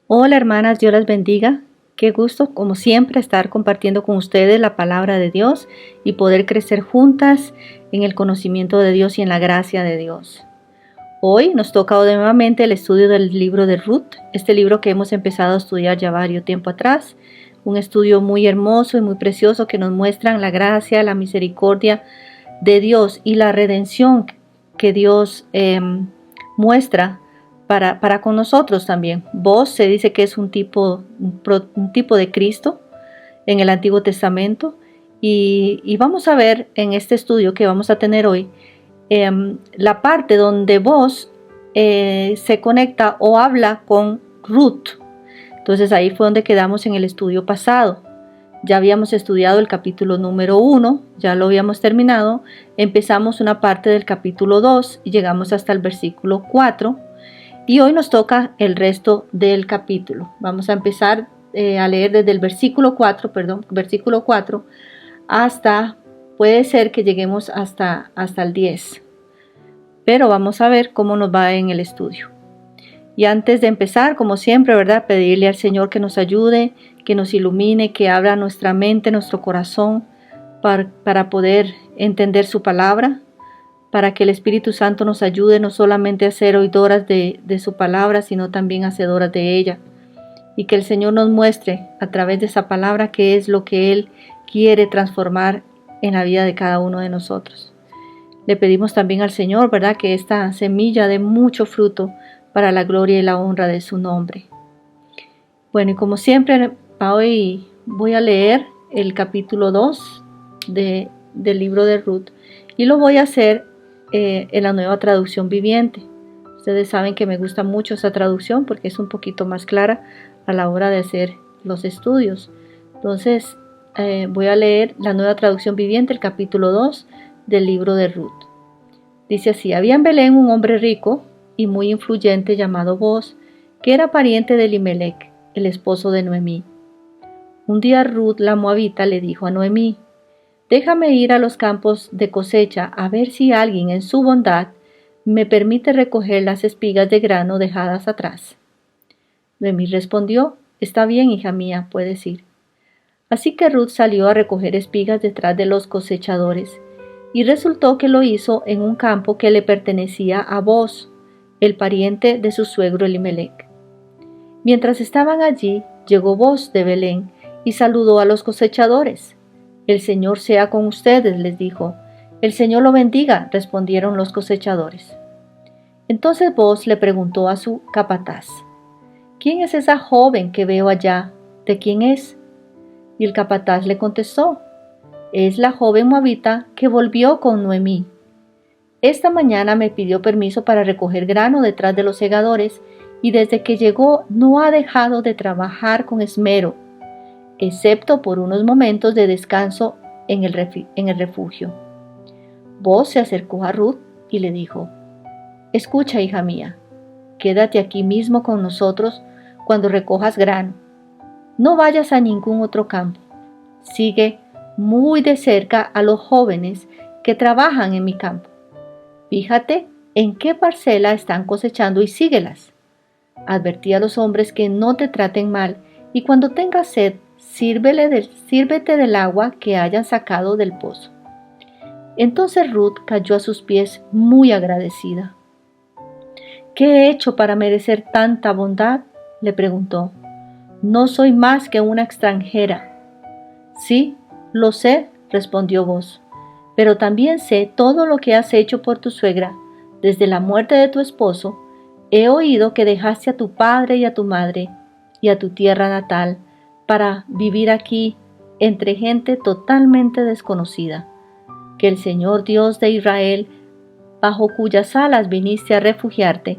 Hola hermanas, Dios las bendiga. Qué gusto, como siempre, estar compartiendo con ustedes la palabra de Dios y poder crecer juntas en el conocimiento de Dios y en la gracia de Dios. Hoy nos toca nuevamente el estudio del libro de Ruth, este libro que hemos empezado a estudiar ya varios tiempo atrás. Un estudio muy hermoso y muy precioso que nos muestra la gracia, la misericordia de Dios y la redención que Dios muestra para con nosotros también. Vos se dice que es un tipo de Cristo en el Antiguo Testamento y vamos a ver en este estudio que vamos a tener hoy la parte donde vos se conecta o habla con Ruth. Entonces ahí fue donde quedamos en el estudio pasado. Ya habíamos estudiado el capítulo número 1, ya lo habíamos terminado. Empezamos una parte del capítulo 2 y llegamos hasta el versículo 4. Y hoy nos toca el resto del capítulo. Vamos a empezar a leer desde el versículo 4 hasta, puede ser que lleguemos hasta el 10. Pero vamos a ver cómo nos va en el estudio. Y antes de empezar, como siempre, ¿verdad? Pedirle al Señor que nos ayude, que nos ilumine, que abra nuestra mente, nuestro corazón para poder entender su palabra, para que el Espíritu Santo nos ayude no solamente a ser oidoras de su palabra, sino también hacedoras de ella. Y que el Señor nos muestre a través de esa palabra qué es lo que Él quiere transformar en la vida de cada uno de nosotros. Le pedimos también al Señor, ¿verdad?, que esta semilla dé mucho fruto para la gloria y la honra de su nombre. Bueno, y como siempre, hoy voy a leer el capítulo 2 del libro de Ruth y lo voy a hacer en la Nueva Traducción Viviente. Ustedes saben que me gusta mucho esa traducción porque es un poquito más clara a la hora de hacer los estudios. Entonces voy a leer la Nueva Traducción Viviente, el capítulo 2 del libro de Ruth. Dice así: había en Belén un hombre rico y muy influyente llamado Boaz, que era pariente de Elimelec, el esposo de Noemí. Un día Ruth la moabita le dijo a Noemí: déjame ir a los campos de cosecha a ver si alguien en su bondad me permite recoger las espigas de grano dejadas atrás. Noemí respondió: está bien, hija mía, puedes ir. Así que Ruth salió a recoger espigas detrás de los cosechadores, y resultó que lo hizo en un campo que le pertenecía a Boaz, el pariente de su suegro Elimelec. Mientras estaban allí, llegó Boaz de Belén y saludó a los cosechadores. El Señor sea con ustedes, les dijo. El Señor lo bendiga, respondieron los cosechadores. Entonces Boaz le preguntó a su capataz: ¿quién es esa joven que veo allá? ¿De quién es? Y el capataz le contestó: es la joven moabita que volvió con Noemí. Esta mañana me pidió permiso para recoger grano detrás de los segadores y desde que llegó no ha dejado de trabajar con esmero, excepto por unos momentos de descanso en el refugio. Boaz se acercó a Ruth y le dijo: escucha, hija mía, quédate aquí mismo con nosotros cuando recojas grano. No vayas a ningún otro campo. Sigue muy de cerca a los jóvenes que trabajan en mi campo. Fíjate en qué parcela están cosechando y síguelas. Advertí a los hombres que no te traten mal y cuando tengas sed, sírvete del agua que hayan sacado del pozo. Entonces Ruth cayó a sus pies muy agradecida. ¿Qué he hecho para merecer tanta bondad?, le preguntó. No soy más que una extranjera. Sí, lo sé, respondió Boaz, pero también sé todo lo que has hecho por tu suegra. Desde la muerte de tu esposo, he oído que dejaste a tu padre y a tu madre y a tu tierra natal para vivir aquí entre gente totalmente desconocida. Que el Señor Dios de Israel, bajo cuyas alas viniste a refugiarte,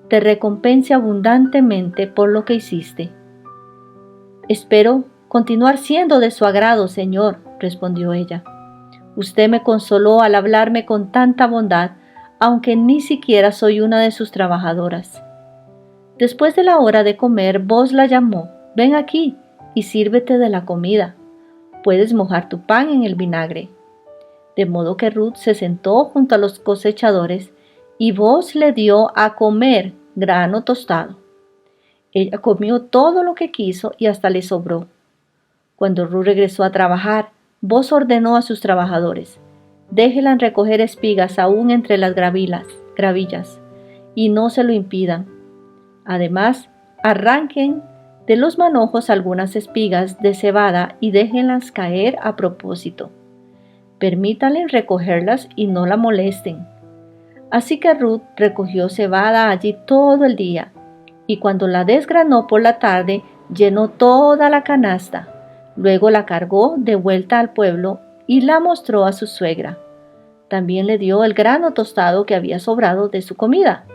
te recompense abundantemente por lo que hiciste. Espero continuar siendo de su agrado, Señor, respondió ella. Usted me consoló al hablarme con tanta bondad, aunque ni siquiera soy una de sus trabajadoras. Después de la hora de comer, Boaz la llamó: ven aquí y sírvete de la comida. Puedes mojar tu pan en el vinagre. De modo que Ruth se sentó junto a los cosechadores y Boaz le dio a comer grano tostado. Ella comió todo lo que quiso y hasta le sobró. Cuando Ruth regresó a trabajar, Boaz ordenó a sus trabajadores: déjenla recoger espigas aún entre las gravillas, y no se lo impidan. Además, arranquen de los manojos algunas espigas de cebada y déjenlas caer a propósito. Permítanle recogerlas y no la molesten. Así que Ruth recogió cebada allí todo el día, y cuando la desgranó por la tarde, llenó toda la canasta. Luego la cargó de vuelta al pueblo y la mostró a su suegra. También le dio el grano tostado que había sobrado de su comida.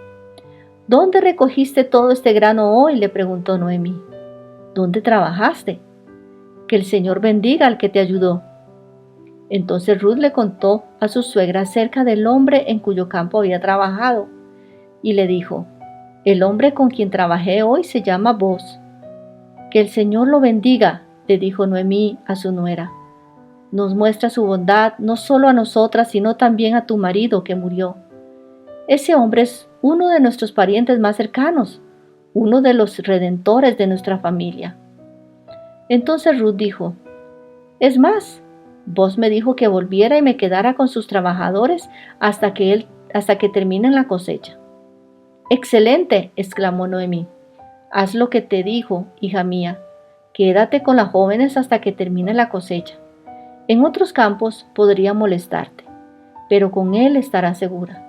¿Dónde recogiste todo este grano hoy?, le preguntó Noemí. ¿Dónde trabajaste? Que el Señor bendiga al que te ayudó. Entonces Ruth le contó a su suegra acerca del hombre en cuyo campo había trabajado, y le dijo: el hombre con quien trabajé hoy se llama Boaz. Que el Señor lo bendiga, le dijo Noemí a su nuera. Nos muestra su bondad no solo a nosotras, sino también a tu marido que murió. Ese hombre es uno de nuestros parientes más cercanos, uno de los redentores de nuestra familia. Entonces Ruth dijo: es más, Boaz me dijo que volviera y me quedara con sus trabajadores hasta que terminen la cosecha. ¡Excelente!, exclamó Noemí. Haz lo que te dijo, hija mía. Quédate con las jóvenes hasta que termine la cosecha. En otros campos podría molestarte, pero con él estarás segura.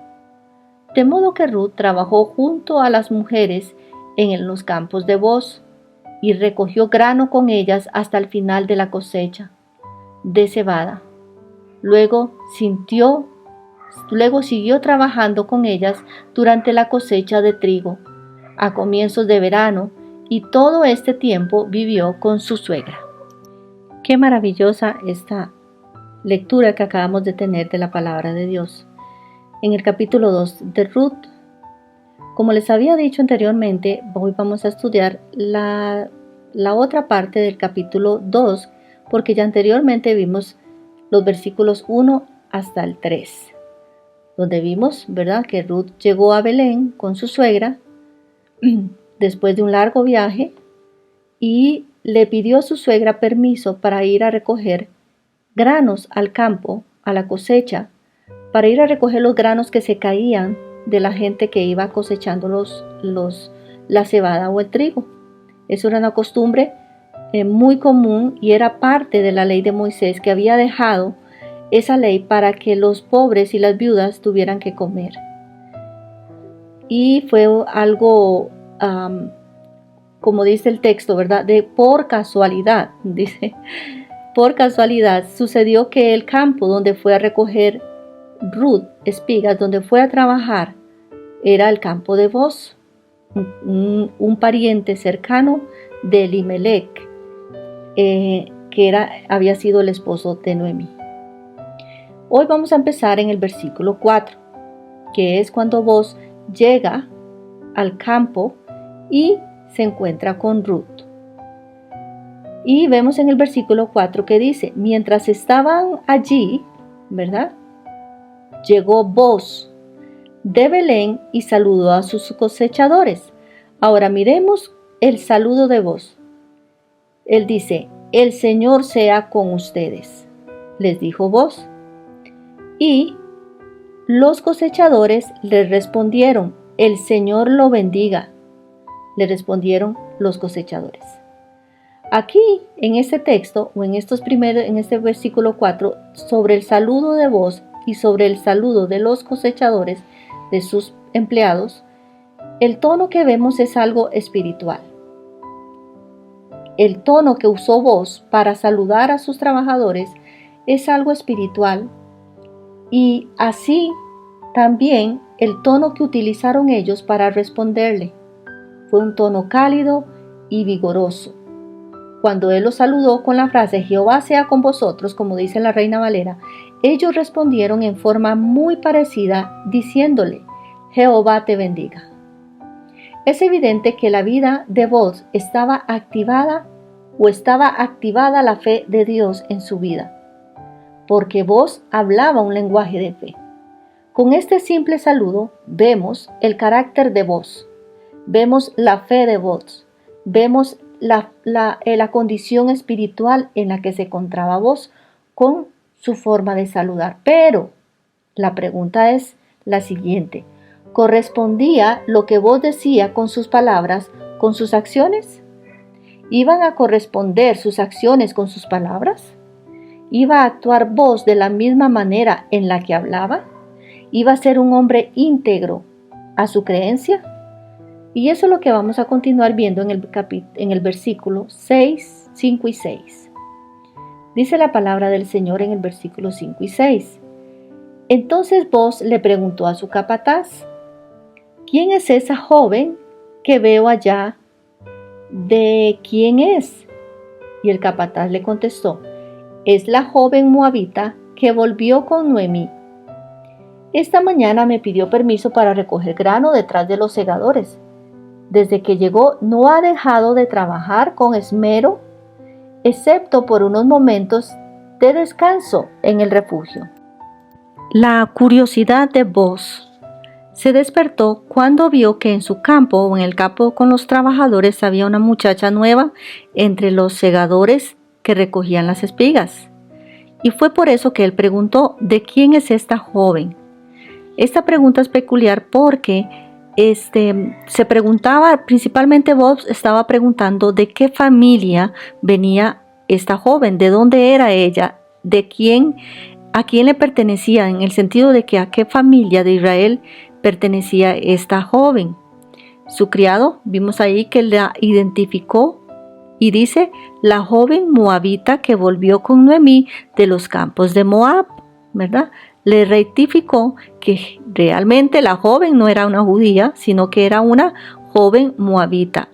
De modo que Ruth trabajó junto a las mujeres en los campos de Boaz y recogió grano con ellas hasta el final de la cosecha de cebada. Luego siguió trabajando con ellas durante la cosecha de trigo, a comienzos de verano, y todo este tiempo vivió con su suegra. Qué maravillosa esta lectura que acabamos de tener de la palabra de Dios. En el capítulo 2 de Ruth, como les había dicho anteriormente, hoy vamos a estudiar la otra parte del capítulo 2, porque ya anteriormente vimos los versículos 1 hasta el 3, donde vimos, ¿verdad?, que Ruth llegó a Belén con su suegra después de un largo viaje y le pidió a su suegra permiso para ir a recoger granos al campo, a la cosecha, para ir a recoger los granos que se caían de la gente que iba cosechando la cebada o el trigo. Eso era una costumbre muy común y era parte de la ley de Moisés, que había dejado esa ley para que los pobres y las viudas tuvieran que comer. Y fue algo, como dice el texto, ¿verdad?, por casualidad, dice, por casualidad sucedió que el campo donde fue a recoger Ruth espigas, donde fue a trabajar, era el campo de Boaz, un pariente cercano de Elimelech, que había sido el esposo de Noemí. Hoy vamos a empezar en el versículo 4, que es cuando Boaz llega al campo y se encuentra con Ruth. Y vemos en el versículo 4 que dice: mientras estaban allí, ¿verdad?, llegó Boaz de Belén y saludó a sus cosechadores. Ahora miremos el saludo de Boaz. Él dice: el Señor sea con ustedes, les dijo Boaz. Y los cosechadores le respondieron: el Señor lo bendiga, le respondieron los cosechadores. Aquí, en este texto, o en este versículo 4, sobre el saludo de Boaz y sobre el saludo de los cosechadores, de sus empleados, el tono que vemos es algo espiritual. El tono que usó Boaz para saludar a sus trabajadores es algo espiritual, y así también el tono que utilizaron ellos para responderle fue un tono cálido y vigoroso. Cuando él los saludó con la frase «Jehová sea con vosotros», como dice la Reina Valera, ellos respondieron en forma muy parecida diciéndole «Jehová te bendiga». Es evidente que la vida de Boaz estaba activada la fe de Dios en su vida, porque Boaz hablaba un lenguaje de fe. Con este simple saludo vemos el carácter de Boaz, vemos la fe de Boaz, vemos la condición espiritual en la que se encontraba Booz con su forma de saludar. Pero la pregunta es la siguiente: ¿correspondía lo que Booz decía con sus palabras con sus acciones? ¿Iban a corresponder sus acciones con sus palabras? ¿Iba a actuar Booz de la misma manera en la que hablaba? ¿Iba a ser un hombre íntegro a su creencia? Y eso es lo que vamos a continuar viendo en el versículo 6, 5 y 6. Dice la palabra del Señor en el versículo 5 y 6. Entonces Booz le preguntó a su capataz: ¿quién es esa joven que veo allá? ¿De quién es? Y el capataz le contestó: es la joven moabita que volvió con Noemí. Esta mañana me pidió permiso para recoger grano detrás de los segadores. Desde que llegó no ha dejado de trabajar con esmero, excepto por unos momentos de descanso en el refugio. La curiosidad de Booz se despertó cuando vio que en su campo o en el campo con los trabajadores había una muchacha nueva entre los segadores que recogían las espigas. Y fue por eso que él preguntó: ¿de quién es esta joven? Esta pregunta es peculiar porque se preguntaba, principalmente Booz estaba preguntando de qué familia venía esta joven, de dónde era ella, a quién le pertenecía, en el sentido de que a qué familia de Israel pertenecía esta joven. Su criado, vimos ahí que la identificó y dice: la joven moabita que volvió con Noemí de los campos de Moab, ¿verdad? Le rectificó que realmente la joven no era una judía, sino que era una joven moabita,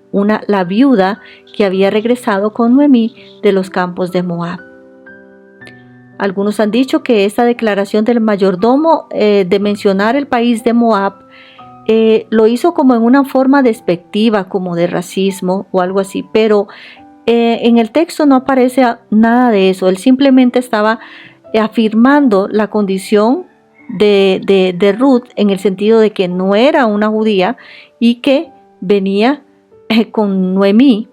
la viuda que había regresado con Noemí de los campos de Moab. Algunos han dicho que esta declaración del mayordomo de mencionar el país de Moab lo hizo como en una forma despectiva, como de racismo o algo así, pero en el texto no aparece nada de eso. Él simplemente estaba afirmando la condición de Ruth, en el sentido de que no era una judía y que venía con Noemí,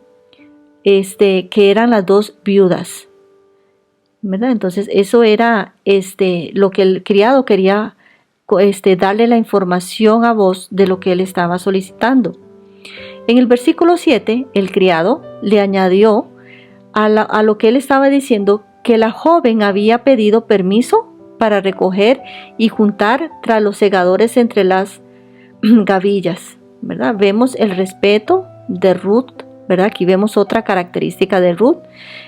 que eran las dos viudas, ¿verdad? Entonces eso era lo que el criado quería, darle la información a Booz de lo que él estaba solicitando. En el versículo 7, el criado le añadió a lo que él estaba diciendo que la joven había pedido permiso para recoger y juntar tras los segadores entre las gavillas, ¿verdad? Vemos el respeto de Ruth, ¿verdad? Aquí vemos otra característica de Ruth.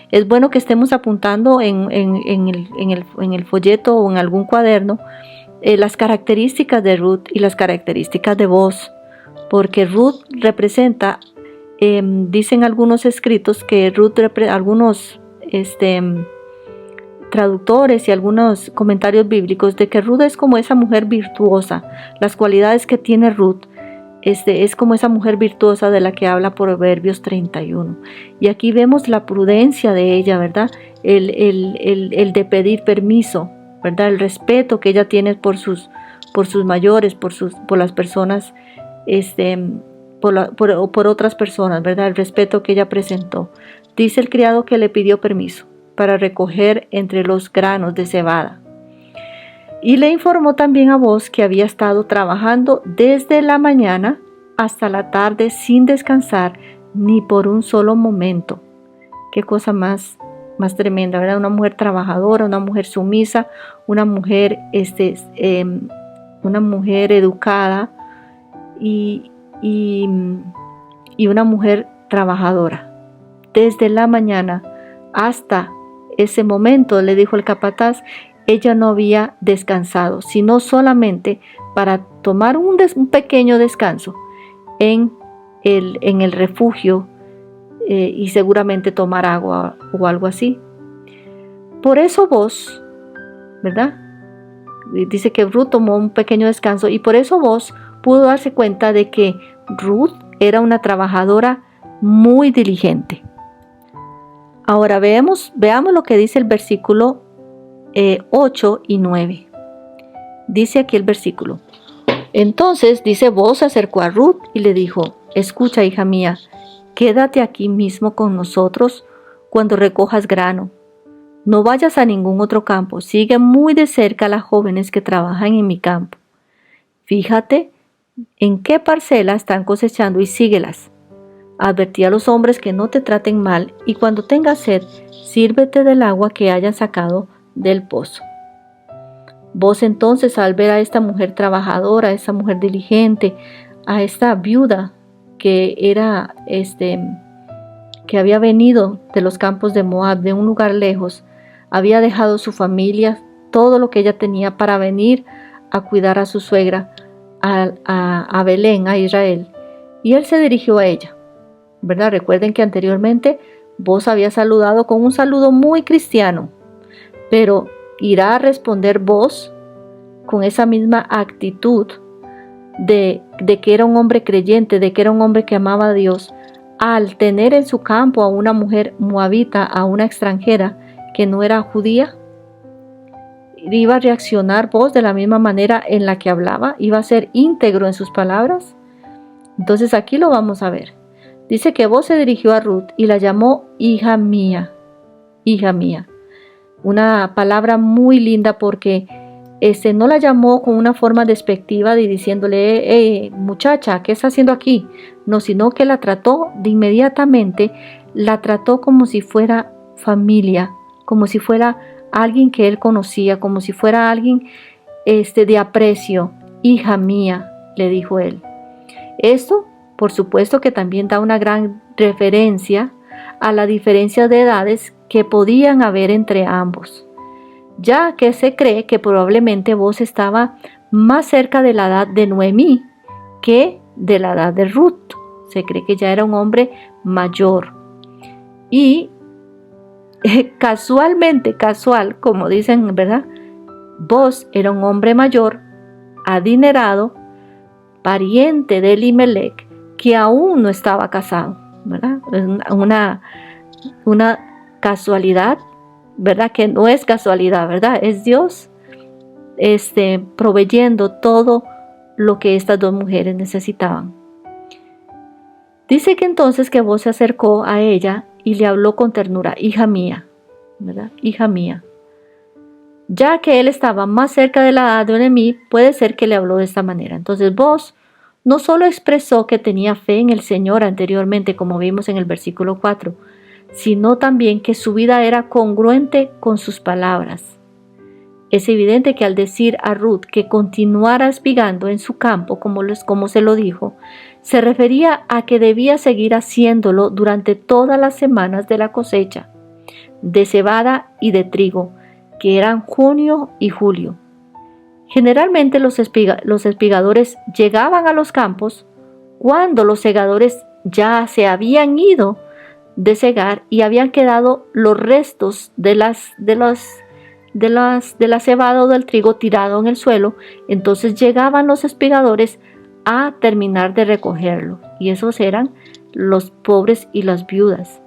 Es bueno que estemos apuntando en el folleto o en algún cuaderno las características de Ruth y las características de Booz, porque Ruth representa, dicen algunos escritos que Ruth, algunos traductores y algunos comentarios bíblicos, de que Ruth es como esa mujer virtuosa. Las cualidades que tiene Ruth es como esa mujer virtuosa de la que habla Proverbios 31. Y aquí vemos la prudencia de ella, ¿verdad? El de pedir permiso, ¿verdad? El respeto que ella tiene por sus mayores, por las personas, por otras personas, ¿verdad? El respeto que ella presentó. Dice el criado que le pidió permiso para recoger entre los granos de cebada. Y le informó también a Booz que había estado trabajando desde la mañana hasta la tarde sin descansar ni por un solo momento. Qué cosa más tremenda, ¿verdad? Una mujer trabajadora, una mujer sumisa, una mujer educada y una mujer trabajadora. Desde la mañana hasta ese momento, le dijo el capataz, ella no había descansado, sino solamente para tomar un pequeño descanso en el refugio y seguramente tomar agua o algo así. Por eso Booz, ¿verdad? Dice que Ruth tomó un pequeño descanso y por eso Booz pudo darse cuenta de que Ruth era una trabajadora muy diligente. Ahora veamos lo que dice el versículo 8 y 9. Dice aquí el versículo: entonces, dice Booz, se acercó a Ruth y le dijo: escucha, hija mía, quédate aquí mismo con nosotros cuando recojas grano. No vayas a ningún otro campo, sigue muy de cerca a las jóvenes que trabajan en mi campo. Fíjate en qué parcela están cosechando y síguelas. Advertí a los hombres que no te traten mal y cuando tengas sed, sírvete del agua que hayan sacado del pozo. Vos entonces, al ver a esta mujer trabajadora, a esta mujer diligente, a esta viuda que era que había venido de los campos de Moab, de un lugar lejos, había dejado su familia, todo lo que ella tenía para venir a cuidar a su suegra, a Belén, a Israel. Y él se dirigió a ella, ¿verdad? Recuerden que anteriormente vos había saludado con un saludo muy cristiano, pero irá a responder vos con esa misma actitud de que era un hombre creyente, de que era un hombre que amaba a Dios, al tener en su campo a una mujer moabita, a una extranjera que no era judía. ¿Iba a reaccionar vos de la misma manera en la que hablaba? ¿Iba a ser íntegro en sus palabras? Entonces aquí lo vamos a ver. Dice que vos se dirigió a Ruth y la llamó hija mía, hija mía. Una palabra muy linda porque no la llamó con una forma despectiva de diciéndole, muchacha, ¿qué está haciendo aquí? No, sino que la trató de inmediatamente, la trató como si fuera familia, como si fuera alguien que él conocía, como si fuera alguien de aprecio. Hija mía, le dijo él. Esto, por supuesto, que también da una gran referencia a la diferencia de edades que podían haber entre ambos, ya que se cree que probablemente vos estaba más cerca de la edad de Noemí que de la edad de Ruth. Se cree que ya era un hombre mayor. Y casual, como dicen, ¿verdad? Vos era un hombre mayor, adinerado, pariente de Elimelech, que aún no estaba casado, ¿verdad? Una casualidad, ¿verdad? Que no es casualidad, ¿verdad? Es Dios proveyendo todo lo que estas dos mujeres necesitaban. Dice que entonces que vos se acercó a ella y le habló con ternura, hija mía, ¿verdad? Hija mía. Ya que él estaba más cerca de la edad de Noemí, puede ser que le habló de esta manera. Entonces vos no solo expresó que tenía fe en el Señor anteriormente, como vimos en el versículo 4, sino también que su vida era congruente con sus palabras. Es evidente que al decir a Ruth que continuara espigando en su campo, como se lo dijo, se refería a que debía seguir haciéndolo durante todas las semanas de la cosecha de cebada y de trigo, que eran junio y julio. Generalmente los espigadores llegaban a los campos cuando los segadores ya se habían ido de segar y habían quedado los restos de la cebada o del trigo tirado en el suelo. Entonces llegaban los espigadores a terminar de recogerlo, y esos eran los pobres y las viudas.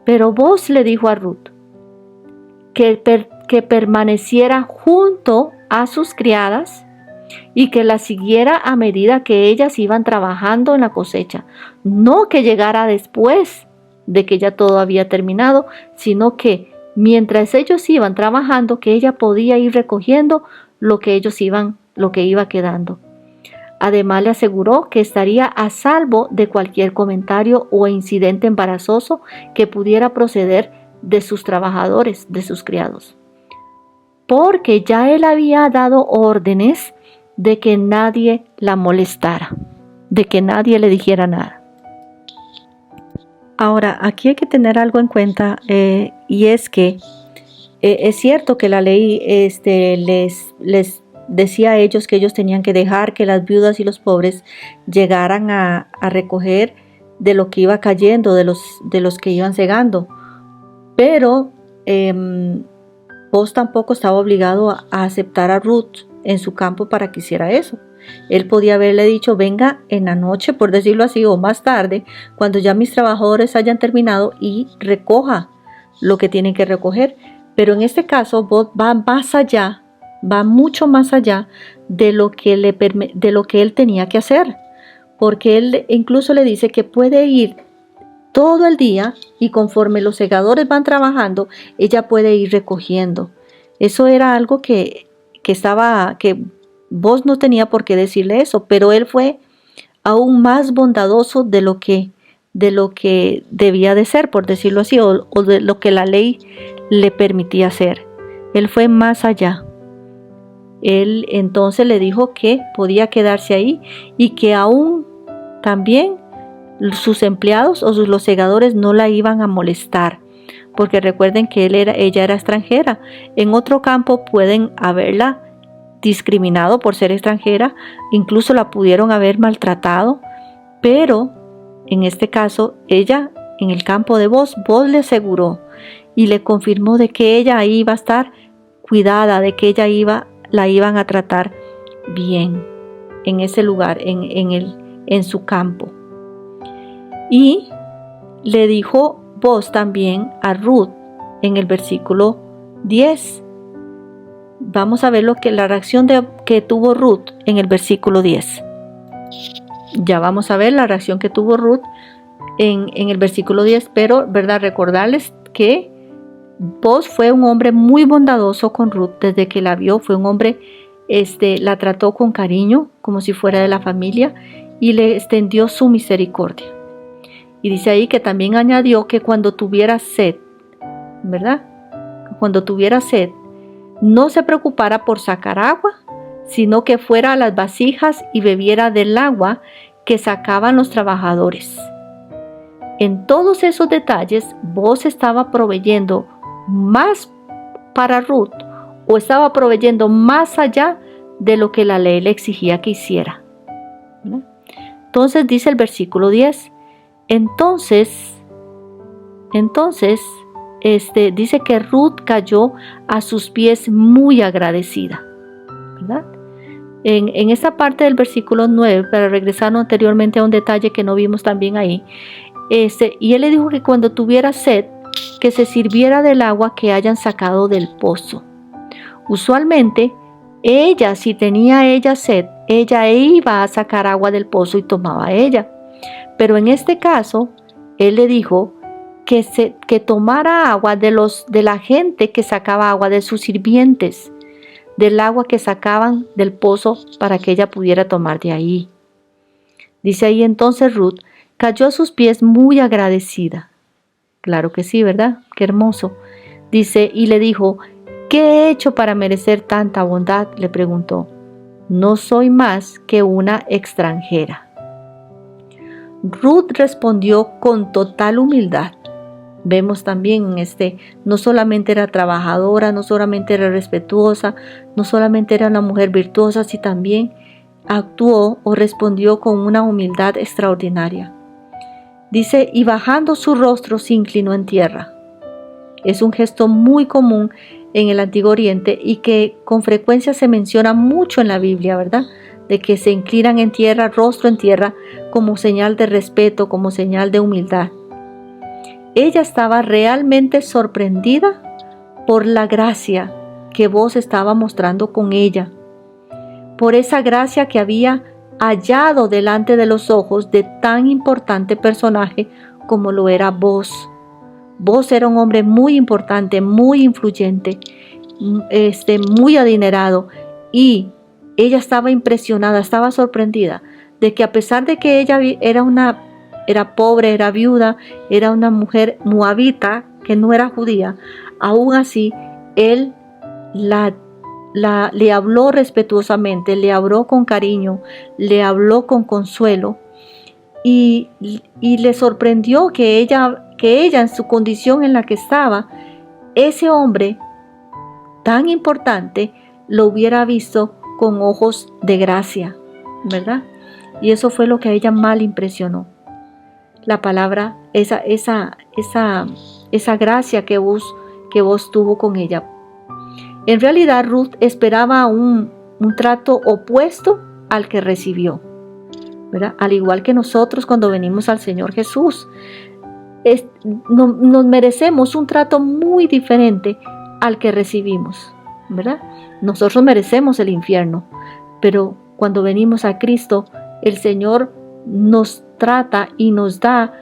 Pero Booz le dijo a Ruth que permaneciera junto a sus criadas y que las siguiera a medida que ellas iban trabajando en la cosecha, no que llegara después de que ya todo había terminado, sino que mientras ellos iban trabajando, que ella podía ir recogiendo lo que iba quedando. Además le aseguró que estaría a salvo de cualquier comentario o incidente embarazoso que pudiera proceder de sus trabajadores, de sus criados, porque ya él había dado órdenes de que nadie la molestara, de que nadie le dijera nada. Ahora, aquí hay que tener algo en cuenta, y es que es cierto que la ley les decía a ellos que ellos tenían que dejar que las viudas y los pobres llegaran a recoger de lo que iba cayendo, de los que iban segando. Pero Booz tampoco estaba obligado a aceptar a Ruth en su campo para que hiciera eso. Él podía haberle dicho, venga en la noche, por decirlo así, o más tarde, cuando ya mis trabajadores hayan terminado, y recoja lo que tienen que recoger. Pero en este caso, Booz va más allá, va mucho más allá de lo que él tenía que hacer, porque él incluso le dice que puede ir todo el día, y conforme los segadores van trabajando, ella puede ir recogiendo. Eso era algo que vos no tenía por qué decirle eso, pero él fue aún más bondadoso de lo que debía de ser, por decirlo así, o de lo que la ley le permitía hacer. Él fue más allá. Él entonces le dijo que podía quedarse ahí y que aún también sus empleados o los segadores no la iban a molestar, porque recuerden que ella era extranjera. En otro campo pueden haberla discriminado por ser extranjera, incluso la pudieron haber maltratado, pero en este caso ella, en el campo de Boz le aseguró y le confirmó de que ella ahí iba a estar cuidada, de que la iban a tratar bien en ese lugar, en su campo. Y le dijo Boz también a Ruth en el versículo 10. Vamos a ver la reacción que tuvo Ruth en el versículo 10. Ya vamos a ver la reacción que tuvo Ruth en el versículo 10, pero recordarles que Boz fue un hombre muy bondadoso con Ruth. Desde que la vio fue un hombre, la trató con cariño, como si fuera de la familia, y le extendió su misericordia. Y dice ahí que también añadió que cuando tuviera sed, cuando tuviera sed, no se preocupara por sacar agua, sino que fuera a las vasijas y bebiera del agua que sacaban los trabajadores. En todos esos detalles, Boz estaba proveyendo más para Ruth, o estaba proveyendo más allá de lo que la ley le exigía que hiciera. Entonces dice el versículo 10, entonces dice que Ruth cayó a sus pies muy agradecida, ¿verdad? En esta parte del versículo 9, para regresar anteriormente a un detalle que no vimos también ahí, y él le dijo que cuando tuviera sed, que se sirviera del agua que hayan sacado del pozo. Usualmente, si tenía ella sed, ella iba a sacar agua del pozo y tomaba ella. Pero en este caso, él le dijo que tomara agua de la gente que sacaba agua, de sus sirvientes, del agua que sacaban del pozo para que ella pudiera tomar de ahí. Dice ahí entonces Ruth cayó a sus pies muy agradecida. Claro que sí, ¿verdad? Qué hermoso. Dice, y le dijo, ¿qué he hecho para merecer tanta bondad? Le preguntó. No soy más que una extranjera. Ruth respondió con total humildad. Vemos también no solamente era trabajadora, no solamente era respetuosa, no solamente era una mujer virtuosa, sino también actuó o respondió con una humildad extraordinaria. Dice, y bajando su rostro se inclinó en tierra. Es un gesto muy común en el Antiguo Oriente y que con frecuencia se menciona mucho en la Biblia, ¿verdad? De que se inclinan en tierra, rostro en tierra, como señal de respeto, como señal de humildad. Ella estaba realmente sorprendida por la gracia que Boz estaba mostrando con ella, por esa gracia que había hallado delante de los ojos de tan importante personaje como lo era Boz. Boz era un hombre muy importante, muy influyente, muy adinerado, y ella estaba impresionada, estaba sorprendida de que a pesar de que ella era pobre, era viuda, era una mujer moabita que no era judía, aún así él le habló respetuosamente, le habló con cariño, le habló con consuelo, y le sorprendió que ella en su condición en la que estaba, ese hombre tan importante lo hubiera visto con ojos de gracia, ¿verdad? Y eso fue lo que a ella más le impresionó. La palabra, esa gracia que Boz tuvo con ella. En realidad, Ruth esperaba un trato opuesto al que recibió, ¿verdad? Al igual que nosotros cuando venimos al Señor Jesús, nos merecemos un trato muy diferente al que recibimos, ¿verdad? Nosotros merecemos el infierno, pero cuando venimos a Cristo, el Señor nos trata y nos da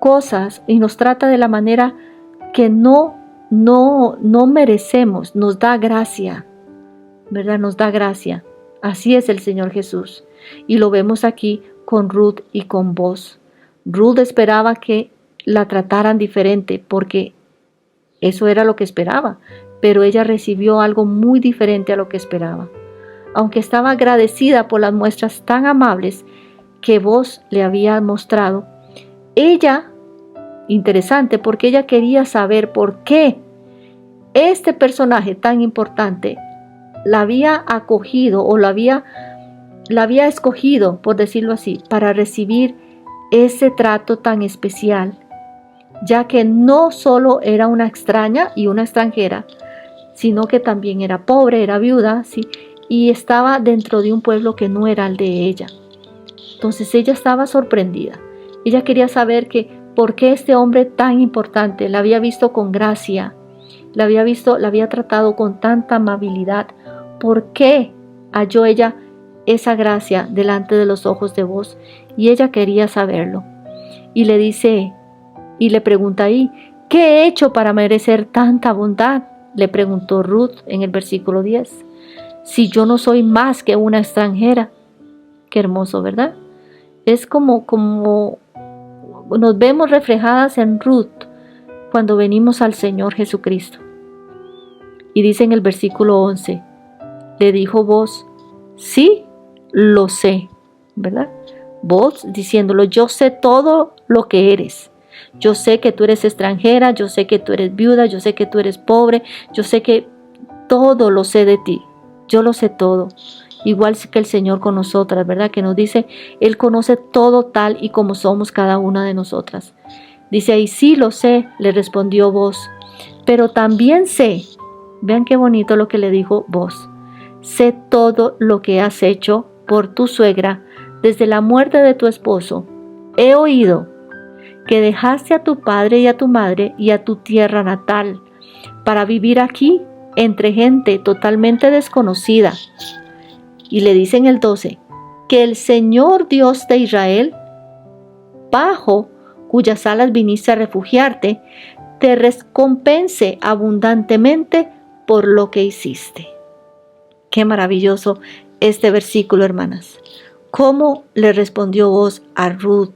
cosas y nos trata de la manera que no merecemos, nos da gracia, ¿verdad? Nos da gracia. Así es el Señor Jesús. Y lo vemos aquí con Ruth y con Boaz. Ruth esperaba que la trataran diferente porque eso era lo que esperaba, pero ella recibió algo muy diferente a lo que esperaba. Aunque estaba agradecida por las muestras tan amables que Boaz le había mostrado, ella, interesante, porque ella quería saber por qué este personaje tan importante la había acogido o la había escogido, por decirlo así, para recibir ese trato tan especial, ya que no solo era una extraña y una extranjera, sino que también era pobre, era viuda, ¿sí? Y estaba dentro de un pueblo que no era el de ella. Entonces ella estaba sorprendida. Ella quería saber por qué este hombre tan importante la había visto con gracia, la había tratado con tanta amabilidad. ¿Por qué halló ella esa gracia delante de los ojos de Boaz? Y ella quería saberlo. Y le dice, y le pregunta ahí, ¿qué he hecho para merecer tanta bondad? Le preguntó Ruth en el versículo 10. Si yo no soy más que una extranjera. Qué hermoso, ¿verdad? Es como nos vemos reflejadas en Ruth cuando venimos al Señor Jesucristo. Y dice en el versículo 11, le dijo Boaz, sí, lo sé, ¿verdad? Boaz diciéndolo, yo sé todo lo que eres. Yo sé que tú eres extranjera, yo sé que tú eres viuda, yo sé que tú eres pobre, yo sé que todo lo sé de ti. Yo lo sé todo. Igual que el Señor con nosotras, ¿verdad? Que nos dice, Él conoce todo tal y como somos cada una de nosotras. Dice ahí, sí lo sé, le respondió Boaz, pero también sé, vean qué bonito lo que le dijo Boaz, sé todo lo que has hecho por tu suegra desde la muerte de tu esposo. He oído que dejaste a tu padre y a tu madre y a tu tierra natal para vivir aquí entre gente totalmente desconocida. Y le dice en el 12, que el Señor Dios de Israel, bajo cuyas alas viniste a refugiarte, te recompense abundantemente por lo que hiciste. Qué maravilloso este versículo, hermanas. ¿Cómo le respondió Boaz a Ruth?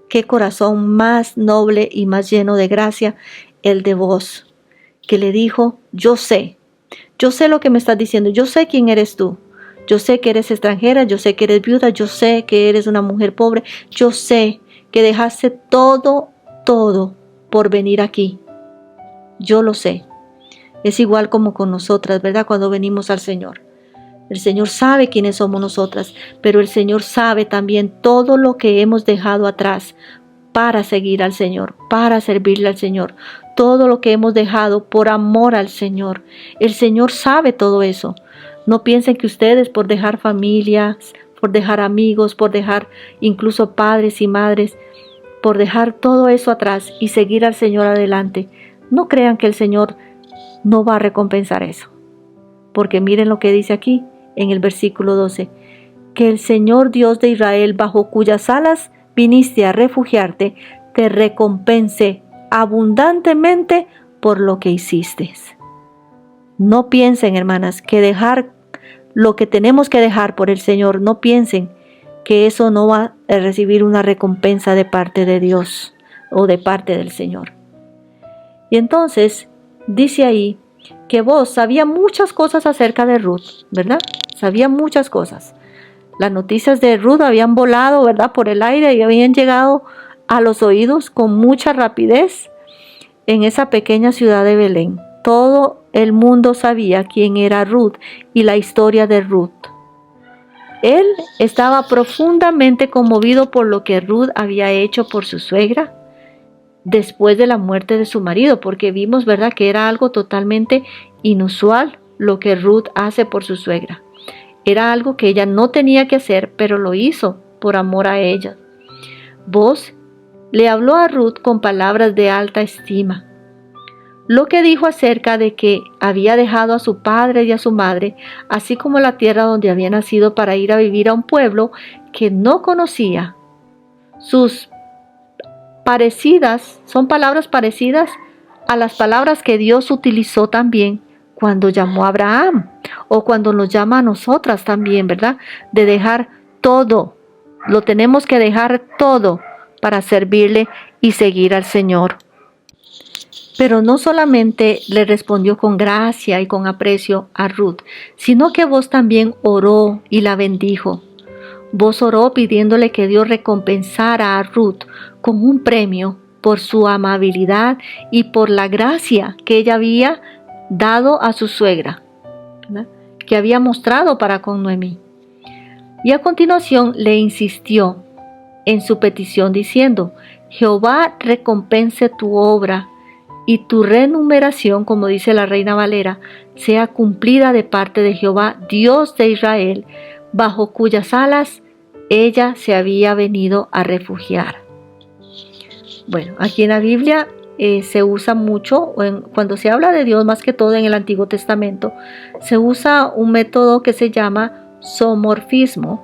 Qué corazón más noble y más lleno de gracia el de Boaz, que le dijo, yo sé lo que me estás diciendo, yo sé quién eres tú. Yo sé que eres extranjera, yo sé que eres viuda, yo sé que eres una mujer pobre, yo sé que dejaste todo por venir aquí. Yo lo sé. Es igual como con nosotras, ¿verdad? Cuando venimos al Señor. El Señor sabe quiénes somos nosotras, pero el Señor sabe también todo lo que hemos dejado atrás para seguir al Señor, para servirle al Señor. Todo lo que hemos dejado por amor al Señor. El Señor sabe todo eso. No piensen que ustedes por dejar familias, por dejar amigos, por dejar incluso padres y madres, por dejar todo eso atrás y seguir al Señor adelante, no crean que el Señor no va a recompensar eso. Porque miren lo que dice aquí en el versículo 12, que el Señor Dios de Israel, bajo cuyas alas viniste a refugiarte, te recompense abundantemente por lo que hiciste. No piensen, hermanas, que dejar lo que tenemos que dejar por el Señor, no piensen que eso no va a recibir una recompensa de parte de Dios o de parte del Señor. Y entonces dice ahí que Boaz sabía muchas cosas acerca de Ruth, ¿verdad? Sabía muchas cosas. Las noticias de Ruth habían volado, ¿verdad?, por el aire y habían llegado a los oídos con mucha rapidez en esa pequeña ciudad de Belén. Todo el mundo sabía quién era Ruth y la historia de Ruth. Él estaba profundamente conmovido por lo que Ruth había hecho por su suegra después de la muerte de su marido, porque vimos, ¿verdad?, que era algo totalmente inusual lo que Ruth hace por su suegra. Era algo que ella no tenía que hacer, pero lo hizo por amor a ella. Boaz le habló a Ruth con palabras de alta estima. Lo que dijo acerca de que había dejado a su padre y a su madre, así como la tierra donde había nacido, para ir a vivir a un pueblo que no conocía. Sus son palabras parecidas a las palabras que Dios utilizó también cuando llamó a Abraham o cuando nos llama a nosotras también, ¿verdad? De dejar todo, lo tenemos que dejar todo para servirle y seguir al Señor. Pero no solamente le respondió con gracia y con aprecio a Ruth, sino que Booz también oró y la bendijo. Booz oró pidiéndole que Dios recompensara a Ruth con un premio por su amabilidad y por la gracia que ella había dado a su suegra, ¿verdad? Que había mostrado para con Noemí. Y a continuación le insistió en su petición diciendo: Jehová recompense tu obra y tu remuneración, como dice la Reina Valera, sea cumplida de parte de Jehová, Dios de Israel, bajo cuyas alas ella se había venido a refugiar. Bueno, aquí en la Biblia se usa mucho, cuando se habla de Dios, más que todo en el Antiguo Testamento, se usa un método que se llama zoomorfismo,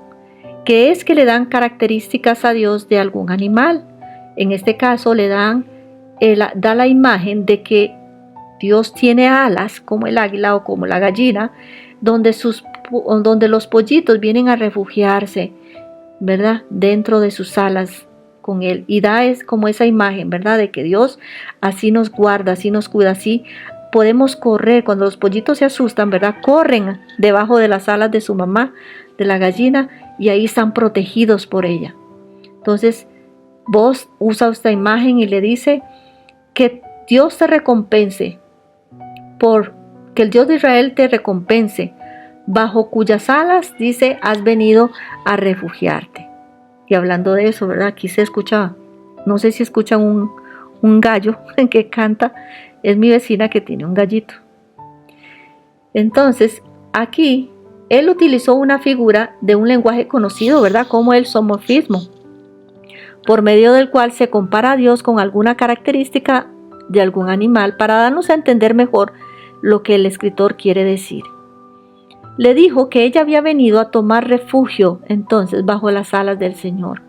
que es que le dan características a Dios de algún animal. En este caso le da la imagen de que Dios tiene alas como el águila o como la gallina, donde los pollitos vienen a refugiarse, ¿verdad? Dentro de sus alas con Él. Y es como esa imagen, ¿verdad? De que Dios así nos guarda, así nos cuida, así podemos correr. Cuando los pollitos se asustan, ¿verdad? Corren debajo de las alas de su mamá, de la gallina, y ahí están protegidos por ella. Entonces, Booz usa esta imagen y le dice que Dios te recompense, que el Dios de Israel te recompense, bajo cuyas alas, dice, has venido a refugiarte. Y hablando de eso, ¿verdad? Aquí se escucha, no sé si escuchan un gallo que canta, es mi vecina que tiene un gallito. Entonces, aquí, él utilizó una figura de un lenguaje conocido, ¿verdad? Como el zoomorfismo, por medio del cual se compara a Dios con alguna característica de algún animal para darnos a entender mejor lo que el escritor quiere decir. Le dijo que ella había venido a tomar refugio entonces bajo las alas del Señor,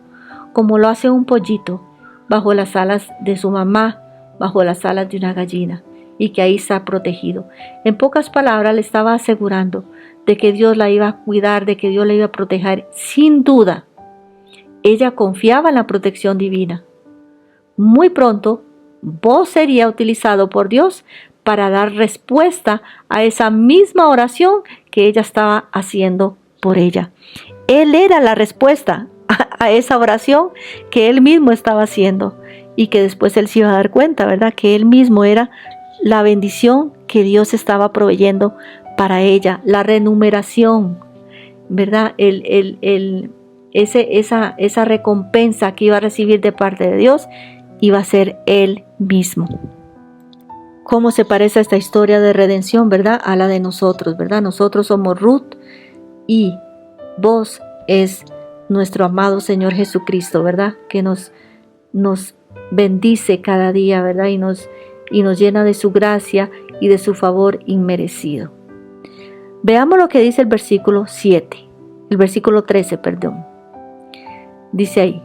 como lo hace un pollito, bajo las alas de su mamá, bajo las alas de una gallina, y que ahí está protegido. En pocas palabras le estaba asegurando de que Dios la iba a cuidar, de que Dios la iba a proteger. Sin duda, ella confiaba en la protección divina. Muy pronto, Booz sería utilizado por Dios para dar respuesta a esa misma oración que ella estaba haciendo por ella. Él era la respuesta a esa oración que él mismo estaba haciendo, y que después él se iba a dar cuenta, ¿verdad? Que él mismo era la bendición que Dios estaba proveyendo para ella, la remuneración, ¿verdad? Esa recompensa que iba a recibir de parte de Dios iba a ser él mismo. ¿Cómo se parece esta historia de redención, verdad? A la de nosotros, ¿verdad? Nosotros somos Ruth y Booz es nuestro amado Señor Jesucristo, ¿verdad? Que nos bendice cada día, ¿verdad? Y nos llena de su gracia y de su favor inmerecido. Veamos lo que dice el versículo 13, perdón. Dice ahí: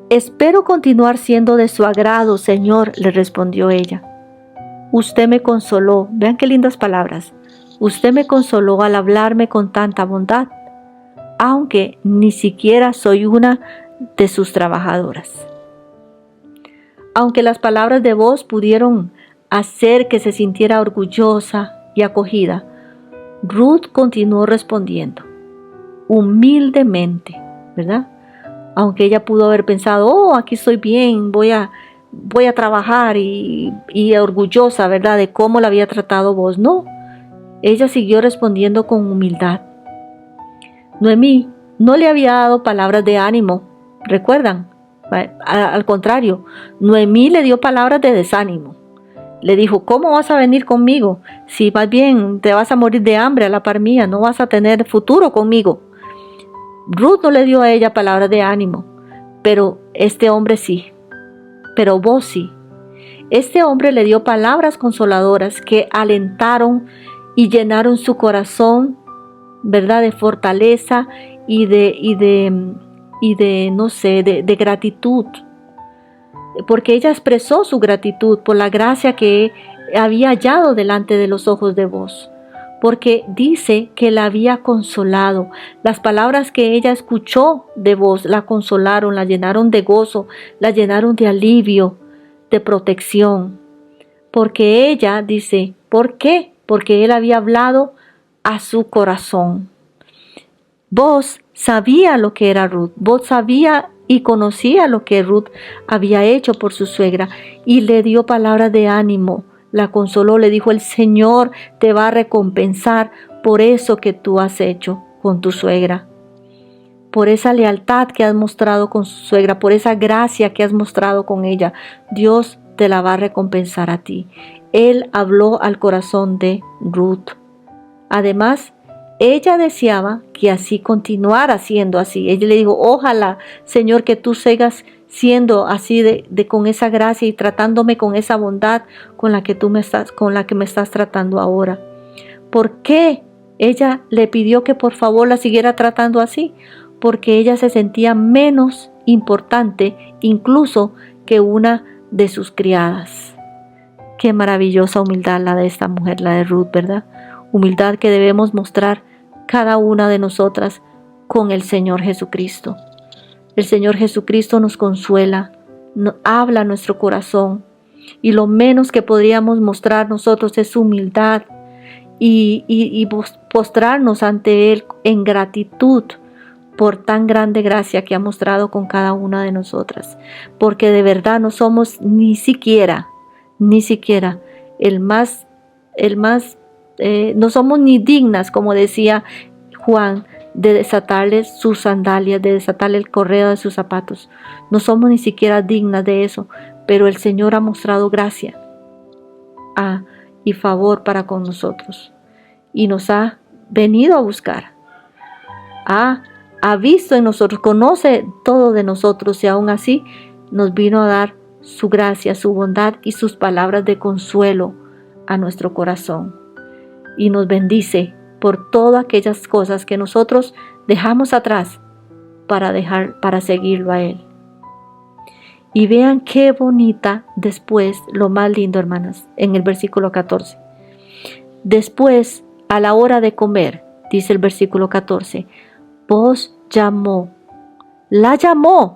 espero continuar siendo de su agrado, Señor, le respondió ella. Usted me consoló, vean qué lindas palabras. Usted me consoló al hablarme con tanta bondad, aunque ni siquiera soy una de sus trabajadoras. Aunque las palabras de Booz pudieron hacer que se sintiera orgullosa y acogida, Ruth continuó respondiendo humildemente, ¿verdad? Aunque ella pudo haber pensado, aquí estoy bien, voy a trabajar, y orgullosa, ¿verdad?, de cómo la había tratado Booz. No, ella siguió respondiendo con humildad. Noemí no le había dado palabras de ánimo, ¿recuerdan? Al contrario, Noemí le dio palabras de desánimo. Le dijo: ¿cómo vas a venir conmigo? Si más bien te vas a morir de hambre a la par mía, no vas a tener futuro conmigo. Ruth no le dio a ella palabras de ánimo, pero este hombre sí. Pero Booz sí. Este hombre le dio palabras consoladoras que alentaron y llenaron su corazón, ¿verdad?, de fortaleza y de gratitud. porque ella expresó su gratitud por la gracia que había hallado delante de los ojos de Booz, porque dice que la había consolado. Las palabras que ella escuchó de Booz la consolaron, la llenaron de gozo, la llenaron de alivio, de protección. Porque ella dice, ¿por qué? Porque él había hablado a su corazón. Booz sabía lo que era Ruth. Booz sabía y conocía lo que Ruth había hecho por su suegra y le dio palabras de ánimo. La consoló, le dijo, el Señor te va a recompensar por eso que tú has hecho con tu suegra, por esa lealtad que has mostrado con su suegra, por esa gracia que has mostrado con ella. Dios te la va a recompensar a ti. Él habló al corazón de Ruth. Además, ella deseaba que así continuara siendo así. Ella le dijo, ojalá, Señor, que tú sigas siendo así con esa gracia y tratándome con esa bondad con la que me estás tratando ahora. ¿Por qué ella le pidió que por favor la siguiera tratando así? Porque ella se sentía menos importante incluso que una de sus criadas. Qué maravillosa humildad la de esta mujer, la de Ruth, ¿verdad? Humildad que debemos mostrar cada una de nosotras con el Señor Jesucristo. El Señor Jesucristo nos consuela, habla a nuestro corazón, y lo menos que podríamos mostrar nosotros es humildad y postrarnos ante Él en gratitud por tan grande gracia que ha mostrado con cada una de nosotras, porque de verdad no somos ni siquiera no somos ni dignas, como decía Juan, de desatarle sus sandalias, de desatarle el correa de sus zapatos. No somos ni siquiera dignas de eso, pero el Señor ha mostrado gracia y favor para con nosotros, y nos ha venido a buscar. Ha visto en nosotros, conoce todo de nosotros, y aún así nos vino a dar su gracia, su bondad y sus palabras de consuelo a nuestro corazón, y nos bendice por todas aquellas cosas que nosotros dejamos atrás para seguirlo a Él. Y vean qué bonita después, lo más lindo, hermanas, en el versículo 14. Después, a la hora de comer, dice el versículo 14, Booz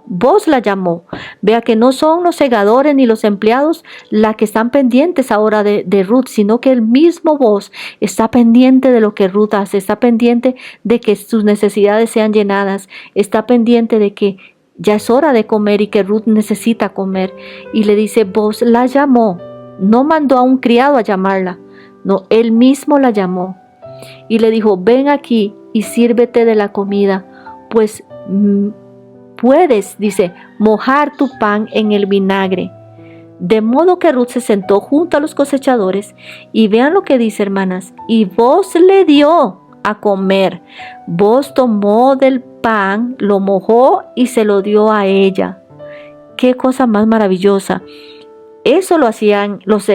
Booz la llamó. Vea que no son los segadores ni los empleados la que están pendientes ahora de Ruth, sino que el mismo Booz está pendiente de lo que Ruth hace, está pendiente de que sus necesidades sean llenadas, está pendiente de que ya es hora de comer y que Ruth necesita comer. Y le dice, Booz la llamó, no mandó a un criado a llamarla, no, él mismo la llamó y le dijo, ven aquí y sírvete de la comida, pues puedes, dice, mojar tu pan en el vinagre. De modo que Ruth se sentó junto a los cosechadores, y vean lo que dice, hermanas, y Booz le dio a comer. Booz tomó del pan, lo mojó y se lo dio a ella. Qué cosa más maravillosa. Eso lo hacían los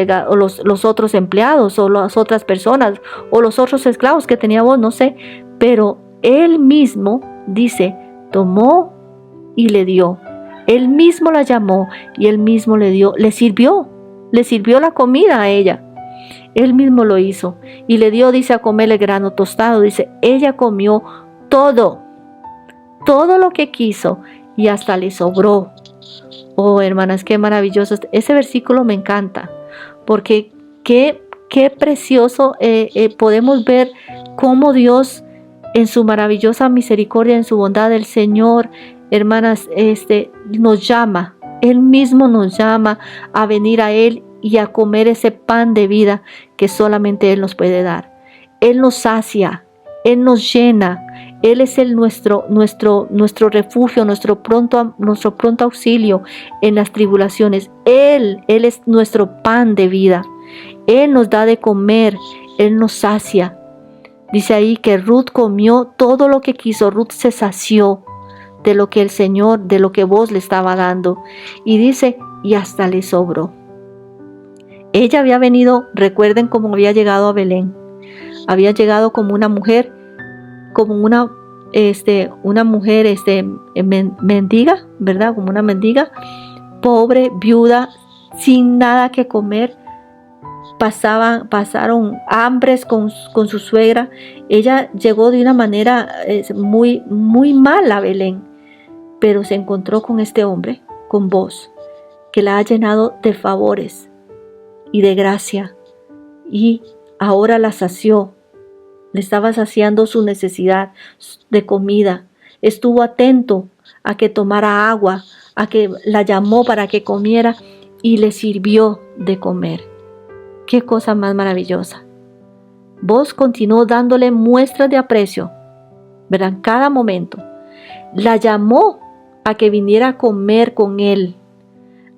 otros empleados o las otras personas o los otros esclavos que tenía Booz, no sé, pero él mismo, dice, tomó y le dio. Él mismo la llamó y él mismo le dio, le sirvió la comida a ella. Él mismo lo hizo y le dio, dice, a comer el grano tostado. Dice, ella comió todo lo que quiso y hasta le sobró. Oh, hermanas, qué maravilloso. Ese versículo me encanta, porque qué precioso podemos ver cómo Dios, en su maravillosa misericordia, en su bondad, el Señor, hermanas, nos llama. Él mismo nos llama a venir a Él y a comer ese pan de vida que solamente Él nos puede dar. Él nos sacia, Él nos llena. Él es nuestro refugio, nuestro pronto auxilio en las tribulaciones. Él es nuestro pan de vida. Él nos da de comer, Él nos sacia. Dice ahí que Ruth comió todo lo que quiso. Ruth se sació de lo que el Señor, de lo que Booz le estaba dando. Y dice, y hasta le sobró. Ella había venido, recuerden cómo había llegado a Belén. Había llegado como una mujer, mendiga, ¿verdad? Como una mendiga, pobre, viuda, sin nada que comer. Pasaron hambres con su suegra. Ella llegó de una manera muy, muy mal a Belén, pero se encontró con este hombre, con Booz, que la ha llenado de favores y de gracia, y ahora la sació. Le estaba saciando su necesidad de comida. Estuvo atento a que tomara agua, a que la llamó para que comiera y le sirvió de comer. ¡Qué cosa más maravillosa! Booz continuó dándole muestras de aprecio, ¿verdad? En cada momento. La llamó a que viniera a comer con él,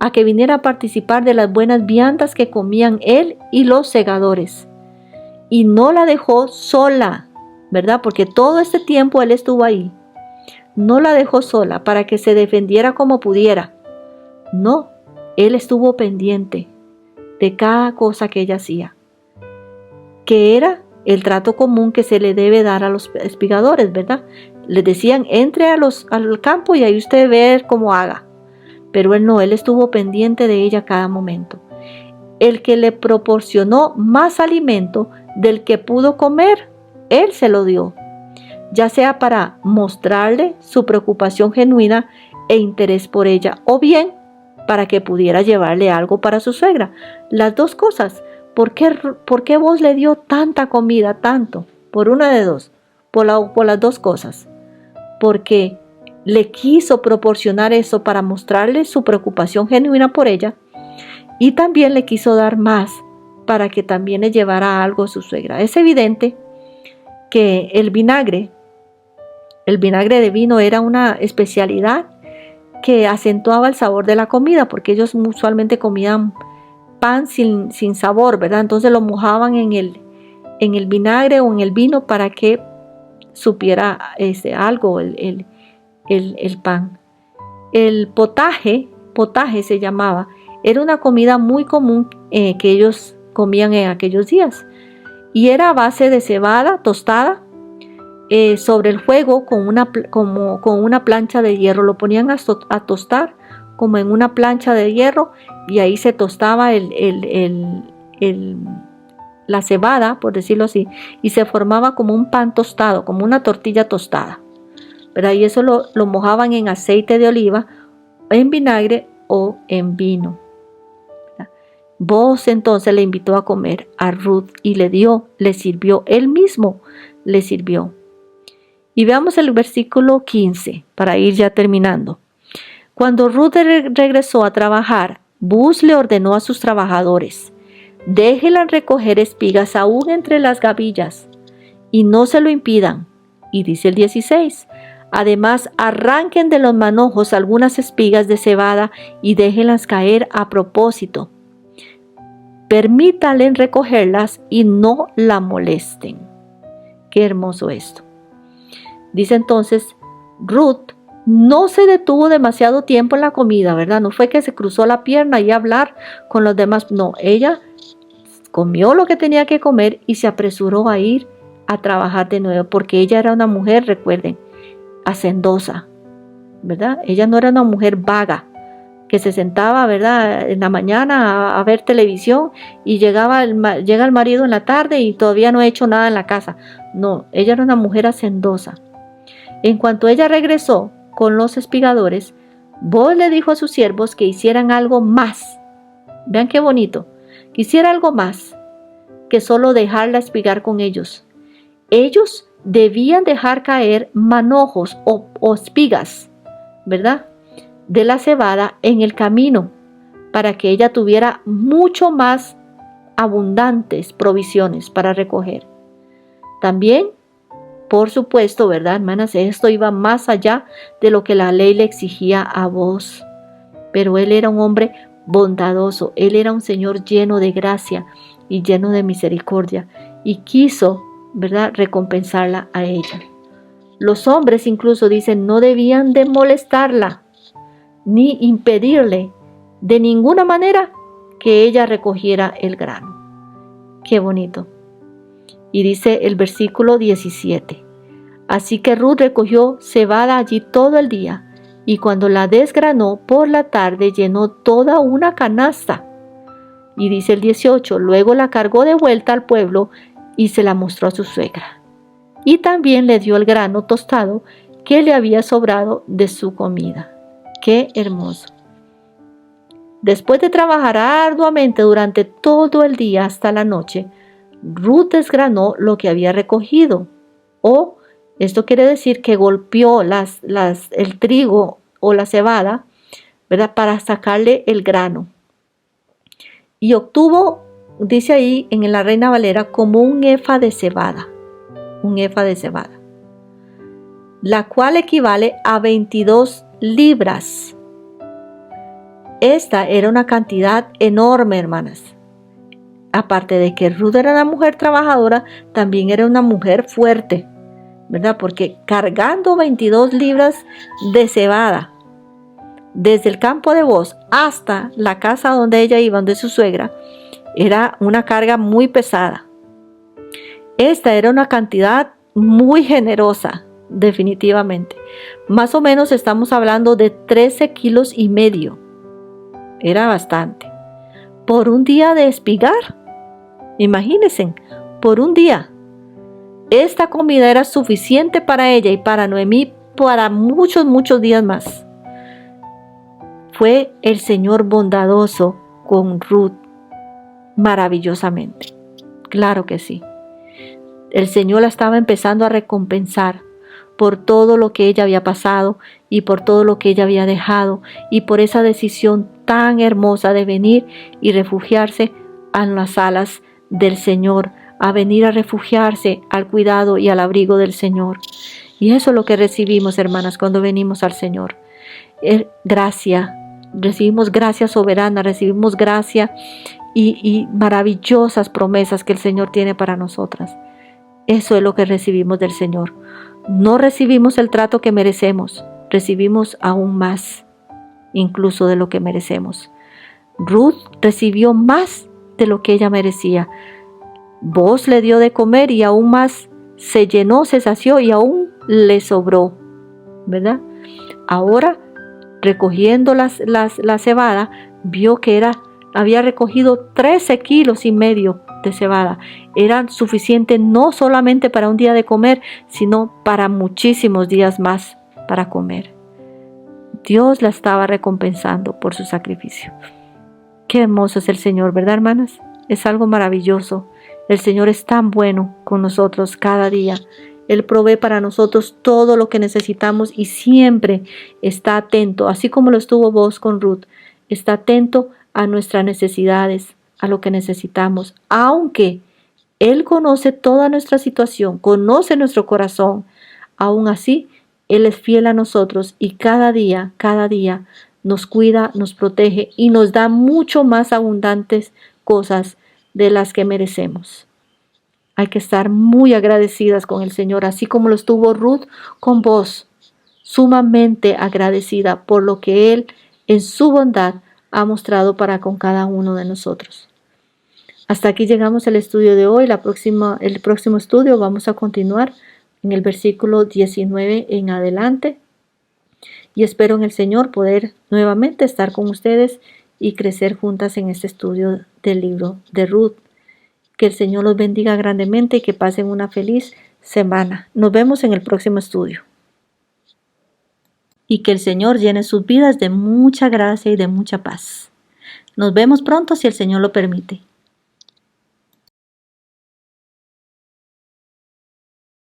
a que viniera a participar de las buenas viandas que comían él y los segadores. Y no la dejó sola, ¿verdad? Porque todo este tiempo él estuvo ahí. No la dejó sola para que se defendiera como pudiera. No, él estuvo pendiente de cada cosa que ella hacía, que era el trato común que se le debe dar a los espigadores, ¿verdad? Les decían, entre al campo y ahí usted ve cómo haga. Pero él no, él estuvo pendiente de ella cada momento. El que le proporcionó más alimento del que pudo comer, él se lo dio, ya sea para mostrarle su preocupación genuina e interés por ella, o bien para que pudiera llevarle algo para su suegra. Las dos cosas. ¿Por qué Booz le dio tanta comida, tanto? Por una de dos, por las dos cosas. Porque le quiso proporcionar eso para mostrarle su preocupación genuina por ella, y también le quiso dar más para que también le llevara algo a su suegra. Es evidente que el vinagre de vino era una especialidad que acentuaba el sabor de la comida, porque ellos usualmente comían pan sin sabor, ¿verdad? Entonces lo mojaban en el vinagre o en el vino para que supiera algo el pan. El potaje se llamaba, era una comida muy común que ellos comían en aquellos días, y era a base de cebada tostada sobre el fuego con una plancha de hierro. Lo ponían a tostar como en una plancha de hierro, y ahí se tostaba la cebada, por decirlo así, y se formaba como un pan tostado, como una tortilla tostada, ¿verdad? Y eso lo mojaban en aceite de oliva, en vinagre o en vino. Booz entonces le invitó a comer a Ruth y le sirvió, él mismo le sirvió. Y veamos el versículo 15 para ir ya terminando. Cuando Ruth regresó a trabajar, Booz le ordenó a sus trabajadores: déjenla recoger espigas aún entre las gavillas y no se lo impidan. Y dice el 16, además arranquen de los manojos algunas espigas de cebada y déjenlas caer a propósito. Permítanle recogerlas y no la molesten. Qué hermoso esto. Dice entonces, Ruth no se detuvo demasiado tiempo en la comida, ¿verdad? No fue que se cruzó la pierna y a hablar con los demás. No, ella comió lo que tenía que comer y se apresuró a ir a trabajar de nuevo, porque ella era una mujer, recuerden, hacendosa, ¿verdad? Ella no era una mujer vaga, que se sentaba, ¿verdad?, en la mañana a ver televisión y llega el marido en la tarde y todavía no ha hecho nada en la casa. No, ella era una mujer hacendosa. En cuanto ella regresó con los espigadores, Booz le dijo a sus siervos que hicieran algo más. Vean qué bonito. Que hiciera algo más que solo dejarla espigar con ellos. Ellos debían dejar caer manojos o espigas, ¿verdad?, de la cebada en el camino, para que ella tuviera mucho más abundantes provisiones para recoger. También, por supuesto, ¿verdad, hermanas? Esto iba más allá de lo que la ley le exigía a Booz. Pero él era un hombre bondadoso, él era un Señor lleno de gracia y lleno de misericordia, y quiso, ¿verdad?, recompensarla a ella. Los hombres incluso dicen, no debían de molestarla, ni impedirle de ninguna manera que ella recogiera el grano. Qué bonito. Y dice el versículo 17, así que Ruth recogió cebada allí todo el día, y cuando la desgranó por la tarde llenó toda una canasta. Y dice el 18, luego la cargó de vuelta al pueblo y se la mostró a su suegra. Y también le dio el grano tostado que le había sobrado de su comida. ¡Qué hermoso! Después de trabajar arduamente durante todo el día hasta la noche, Ruth desgranó lo que había recogido. Esto quiere decir que golpeó el trigo o la cebada, ¿verdad? Para sacarle el grano. Y obtuvo, dice ahí en la Reina Valera, como un efa de cebada. Un efa de cebada. La cual equivale a 22 libras. Esta era una cantidad enorme, hermanas. Aparte de que Ruth era una mujer trabajadora, también era una mujer fuerte, ¿verdad? Porque cargando 22 libras de cebada desde el campo de Booz hasta la casa donde ella iba, donde su suegra, era una carga muy pesada. Esta era una cantidad muy generosa, definitivamente. Más o menos estamos hablando de 13 kilos y medio. Era bastante. Por un día de espigar, imagínense, por un día. Esta comida era suficiente para ella y para Noemí para muchos, muchos días más. Fue el Señor bondadoso con Ruth maravillosamente. Claro que sí. El Señor la estaba empezando a recompensar por todo lo que ella había pasado y por todo lo que ella había dejado y por esa decisión tan hermosa de venir y refugiarse en las alas del Señor, a venir a refugiarse al cuidado y al abrigo del Señor. Y eso es lo que recibimos, hermanas, cuando venimos al Señor. Gracia, recibimos gracia soberana, recibimos gracia y maravillosas promesas que el Señor tiene para nosotras. Eso es lo que recibimos del Señor. No recibimos el trato que merecemos, recibimos aún más, incluso de lo que merecemos. Ruth recibió más de lo que ella merecía. Booz le dio de comer y aún más se llenó, se sació y aún le sobró, ¿verdad? Ahora, recogiendo la cebada, vio que había recogido 13 kilos y medio de cebada. Eran suficientes no solamente para un día de comer, sino para muchísimos días más para comer. Dios la estaba recompensando por su sacrificio. Qué hermoso es el Señor, ¿verdad, hermanas? Es algo maravilloso. El Señor es tan bueno con nosotros cada día. Él provee para nosotros todo lo que necesitamos y siempre está atento, así como lo estuvo Booz con Ruth. Está atento a nuestras necesidades, a lo que necesitamos, aunque Él conoce toda nuestra situación, conoce nuestro corazón. Aún así, Él es fiel a nosotros y cada día nos cuida, nos protege y nos da mucho más abundantes cosas de las que merecemos. Hay que estar muy agradecidas con el Señor, así como lo estuvo Ruth con Booz, sumamente agradecida por lo que Él en su bondad ha mostrado para con cada uno de nosotros. Hasta aquí llegamos al estudio de hoy. El próximo estudio vamos a continuar en el versículo 19 en adelante. Y espero en el Señor poder nuevamente estar con ustedes y crecer juntas en este estudio del libro de Ruth. Que el Señor los bendiga grandemente y que pasen una feliz semana. Nos vemos en el próximo estudio. Y que el Señor llene sus vidas de mucha gracia y de mucha paz. Nos vemos pronto si el Señor lo permite.